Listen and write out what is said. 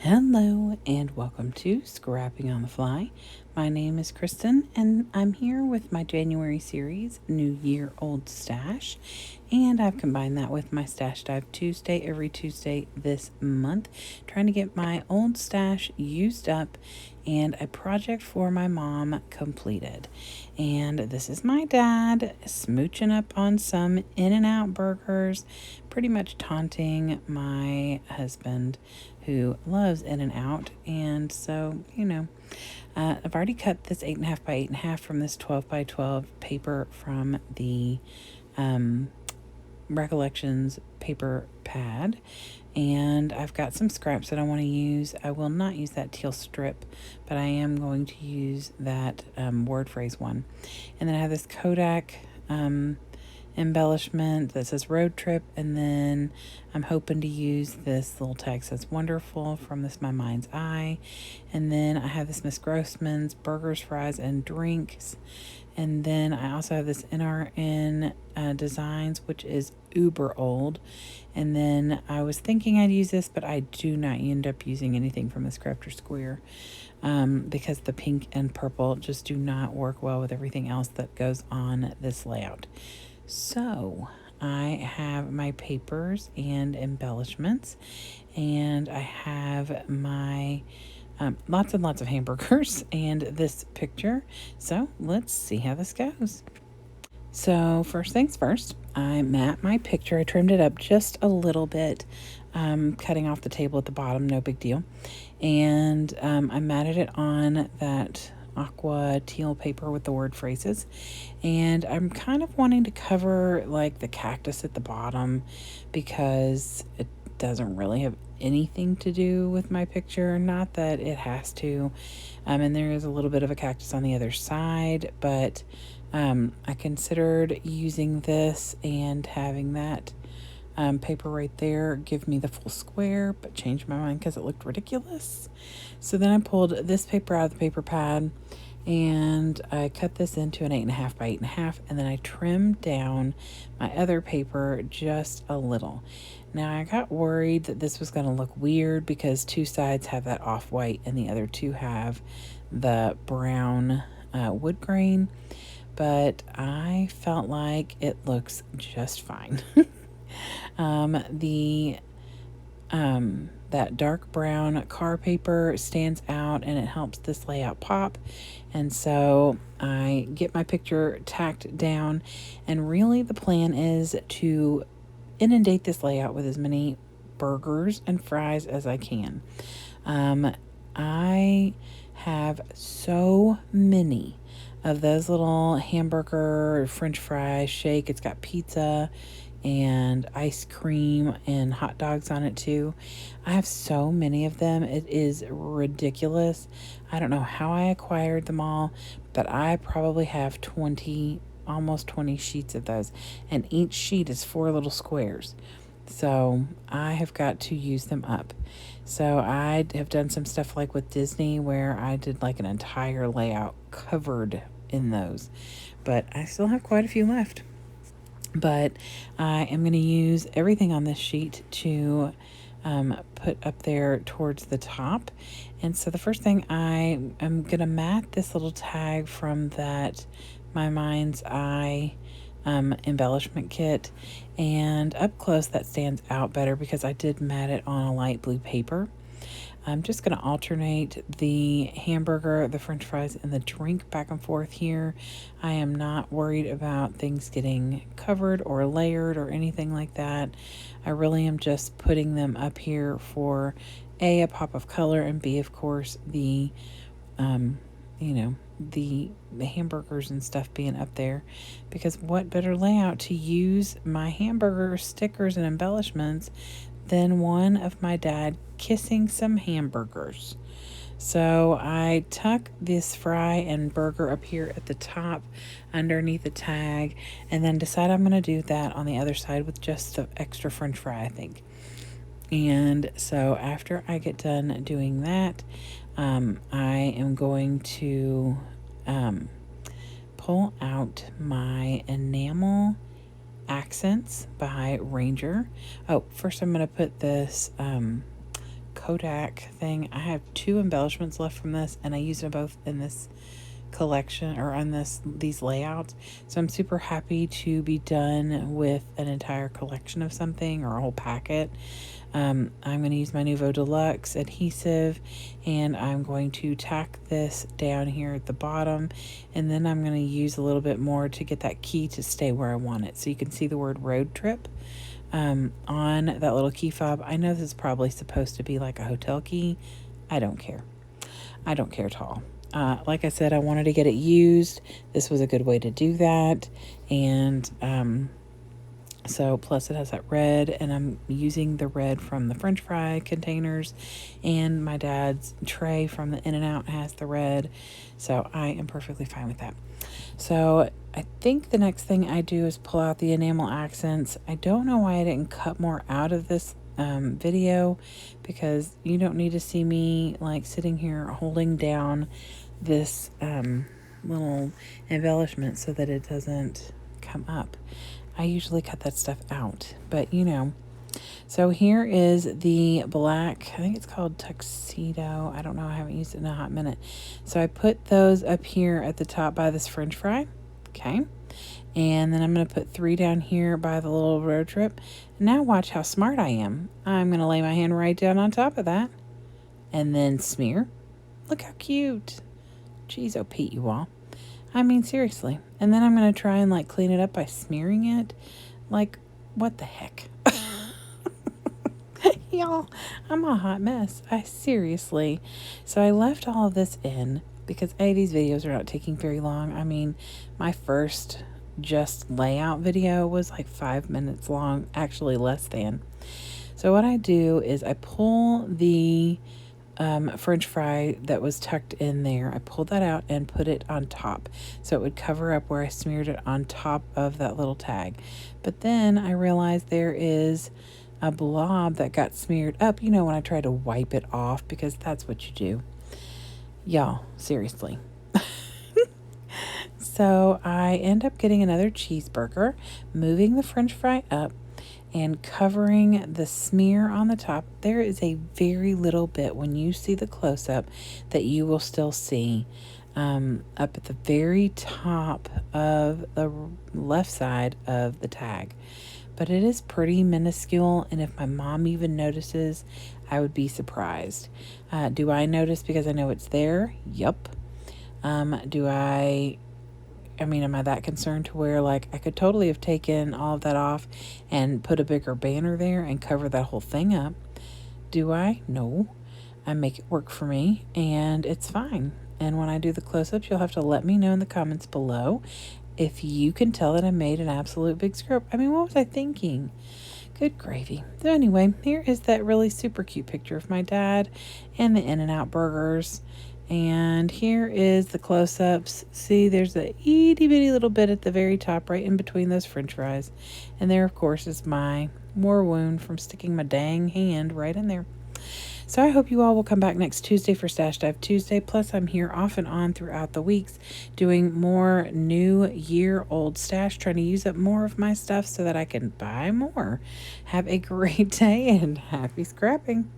Hello and welcome to Scrapping on the Fly. My name is Kristen and I'm here with my January series, New Year Old Stash. And I've combined that with my Stash Dive Tuesday every Tuesday this month, trying to get my old stash used up and a project for my mom completed. And this is my dad smooching up on some In-N-Out burgers, pretty much taunting my husband who loves In-N-Out. And so, I've already cut this 8.5 by 8.5 from this 12 by 12 paper from the Recollections paper pad, and I've got some scraps that I want to use. I will not use that teal strip, but I am going to use that word phrase one. And then I have this Kodak embellishment that says road trip, and then I'm hoping to use this little tag that says wonderful from this My Mind's Eye. And then I have this Miss Grossman's burgers, fries, and drinks. And then I also have this NRN Designs, which is uber old. And then I was thinking I'd use this, but I do not end up using anything from this Crafter Square because the pink and purple just do not work well with everything else that goes on this layout. So I have my papers and embellishments, and I have my lots and lots of hamburgers and this picture. So let's see how this goes. So first things first, I matte my picture. I trimmed it up just a little bit, cutting off the table at the bottom, no big deal. And I matted it on that aqua teal paper with the word phrases. And I'm kind of wanting to cover like the cactus at the bottom because it doesn't really have anything to do with my picture. Not that it has to. And there is a little bit of a cactus on the other side, but I considered using this and having that paper right there give me the full square, but changed my mind because it looked ridiculous. So then I pulled this paper out of the paper pad and I cut this into an 8.5 by 8.5, and then I trimmed down my other paper just a little. Now I got worried that this was going to look weird because two sides have that off-white and the other two have the brown wood grain, but I felt like it looks just fine. That dark brown car paper stands out and it helps this layout pop. And so I get my picture tacked down, and really the plan is to inundate this layout with as many burgers and fries as I can. I have so many of those little hamburger, French fry shake. It's got pizza and ice cream and hot dogs on it too. I have so many of them. It is ridiculous. I don't know how I acquired them all, but I probably have almost 20 sheets of those, and each sheet is 4 little squares. So I have got to use them up. So I have done some stuff like with Disney where I did like an entire layout covered in those, but I still have quite a few left. But I am going to use everything on this sheet to put up there towards the top. And so the first thing, I am going to mat this little tag from that My Mind's Eye embellishment kit. And up close that stands out better because I did mat it on a light blue paper. I'm just going to alternate the hamburger, the french fries, and the drink back and forth here. I am not worried about things getting covered or layered or anything like that. I really am just putting them up here for A, a pop of color, and B, of course, the hamburgers and stuff being up there, because what better layout to use my hamburger stickers and embellishments than one of my dad kissing some hamburgers. So I tuck this fry and burger up here at the top underneath the tag, and then decide I'm going to do that on the other side with just the extra french fry, I think. And so after I get done doing that, I am going to pull out my enamel accents by Ranger. Oh, first I'm going to put this Kodak thing. I have 2 embellishments left from this, and I used them both in this collection or on these layouts. So I'm super happy to be done with an entire collection of something or a whole packet. I'm going to use my Nuvo Deluxe adhesive, and I'm going to tack this down here at the bottom, and then I'm going to use a little bit more to get that key to stay where I want it. So you can see the word road trip on that little key fob. I know this is probably supposed to be like a hotel key. I don't care. I don't care at all. Like I said, I wanted to get it used. This was a good way to do that. And so plus it has that red, and I'm using the red from the French fry containers, and my dad's tray from the In-N-Out has the red. So I am perfectly fine with that. So I think the next thing I do is pull out the enamel accents. I don't know why I didn't cut more out of this video, because you don't need to see me like sitting here holding down this little embellishment so that it doesn't come up. I usually cut that stuff out, but you know. So here is the black, I think it's called Tuxedo. I don't know, I haven't used it in a hot minute. So I put those up here at the top by this French fry. Okay. And then I'm going to put 3 down here by the little road trip. Now watch how smart I am. I'm going to lay my hand right down on top of that and then smear. Look how cute. Jeez, oh Pete, you all. I mean, seriously. And then I'm going to try and like clean it up by smearing it. Like, what the heck? Y'all, I'm a hot mess. Seriously. So I left all of this in because these videos are not taking very long. I mean, my first just layout video was like 5 minutes long, actually less than. So what I do is I pull the French fry that was tucked in there. I pulled that out and put it on top so it would cover up where I smeared it on top of that little tag. But then I realized there is a blob that got smeared up, you know, when I try to wipe it off, because that's what you do. Y'all, seriously. So I end up getting another cheeseburger, moving the French fry up and covering the smear on the top. There is a very little bit when you see the close-up that you will still see up at the very top of the left side of the tag. But it is pretty minuscule, and if my mom even notices, I would be surprised. Do I notice because I know it's there? Yup. Am I that concerned to where like I could totally have taken all of that off and put a bigger banner there and cover that whole thing up? Do I? No. I make it work for me, and it's fine. And when I do the close-ups, you'll have to let me know in the comments below if you can tell that I made an absolute big screw up. I mean, what was I thinking? Good gravy. So anyway, here is that really super cute picture of my dad and the In-N-Out burgers. And here is the close-ups. See, there's a itty bitty little bit at the very top, right in between those French fries. And there, of course, is my war wound from sticking my dang hand right in there. So I hope you all will come back next Tuesday for Stash Dive Tuesday. Plus, I'm here off and on throughout the weeks doing more new year-old stash, trying to use up more of my stuff so that I can buy more. Have a great day and happy scrapping.